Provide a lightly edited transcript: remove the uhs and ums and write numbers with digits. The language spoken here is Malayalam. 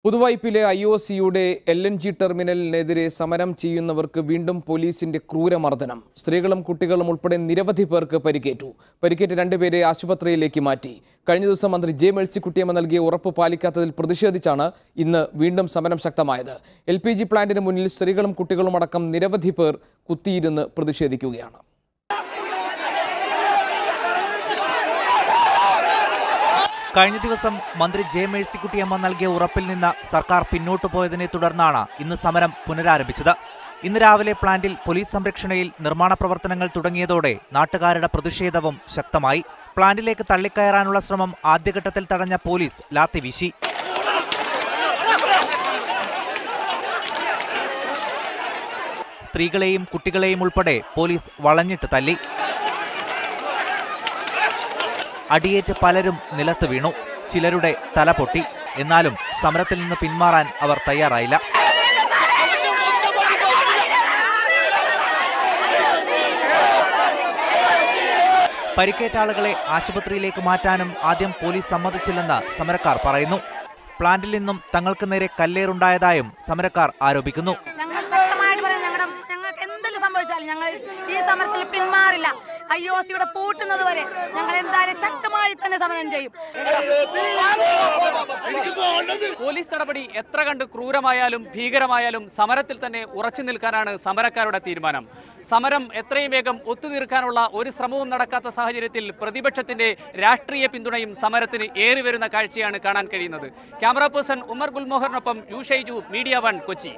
പുതുവൈപ്പിലെ IOCയുടെ LNG ടെർമിനലിനെതിരെ സമരം ചെയ്യുന്നവർക്ക് വീണ്ടും പോലീസിന്റെ ക്രൂരമർദ്ദനം. സ്ത്രീകളും കുട്ടികളും ഉൾപ്പെടെ നിരവധി പേർക്ക് പരിക്കേറ്റു. പരിക്കേറ്റ രണ്ടുപേരെ ആശുപത്രിയിലേക്ക് മാറ്റി. കഴിഞ്ഞ ദിവസം മന്ത്രി ജെ മേഴ്സിക്കുട്ടിയമ്മ നൽകിയ ഉറപ്പ് പാലിക്കാത്തതിൽ പ്രതിഷേധിച്ചാണ് ഇന്ന് വീണ്ടും സമരം ശക്തമായത്. LPG പ്ലാന്റിന് മുന്നിൽ സ്ത്രീകളും കുട്ടികളും അടക്കം നിരവധി പേർ കുത്തിയിരുന്ന് പ്രതിഷേധിക്കുകയാണ്. കഴിഞ്ഞ ദിവസം മന്ത്രി ജെ മേഴ്സിക്കുട്ടിയമ്മ നൽകിയ ഉറപ്പിൽ നിന്ന് സർക്കാർ പിന്നോട്ടു പോയതിനെ തുടർന്നാണ് ഇന്ന് സമരം പുനരാരംഭിച്ചത്. ഇന്ന് രാവിലെ പ്ലാന്റിൽ പോലീസ് സംരക്ഷണയിൽ നിർമ്മാണ പ്രവർത്തനങ്ങൾ തുടങ്ങിയതോടെ നാട്ടുകാരുടെ പ്രതിഷേധവും ശക്തമായി. പ്ലാന്റിലേക്ക് തള്ളിക്കയറാനുള്ള ശ്രമം ആദ്യഘട്ടത്തിൽ തടഞ്ഞ പോലീസ് ലാത്തി വീശി. സ്ത്രീകളെയും കുട്ടികളെയും ഉൾപ്പെടെ പോലീസ് വളഞ്ഞിട്ട് തല്ലി. അടിയേറ്റ് പലരും നിലത്ത് വീണു. ചിലരുടെ തല പൊട്ടി. എന്നാലും സമരത്തിൽ നിന്ന് പിന്മാറാൻ അവർ തയ്യാറായില്ല. പരിക്കേറ്റ ആളുകളെ ആശുപത്രിയിലേക്ക് മാറ്റാനും ആദ്യം പോലീസ് സമ്മതിച്ചില്ലെന്ന് സമരക്കാർ പറയുന്നു. പ്ലാന്റിൽ നിന്നും തങ്ങൾക്ക് നേരെ കല്ലേറുണ്ടായതായും സമരക്കാർ ആരോപിക്കുന്നു. ഞങ്ങൾ ഈ സമരത്തിൽ പിന്മാറില്ല. IOCയുടെ പൂട്ടുന്നത് വരെ ഞങ്ങൾ എന്തായാലും ശക്തമായി തന്നെ സമരം ചെയ്യും. പോലീസ് നടപടി എത്ര കണ്ട് ക്രൂരമായാലും ഭീകരമായാലും സമരത്തിൽ തന്നെ ഉറച്ചു നിൽക്കാനാണ് സമരക്കാരുടെ തീരുമാനം. സമരം എത്രയും വേഗം ഒത്തുതീർക്കാനുള്ള ഒരു ശ്രമവും നടക്കാത്ത സാഹചര്യത്തിൽ പ്രതിപക്ഷത്തിന്റെ രാഷ്ട്രീയ പിന്തുണയും സമരത്തിന് ഏറിവരുന്ന കാഴ്ചയാണ് കാണാൻ കഴിയുന്നത്. ക്യാമറ പേഴ്സൺ ഉമർ ഗുൽമോഹറിനൊപ്പം യു ഷൈജു, മീഡിയ 1, കൊച്ചി.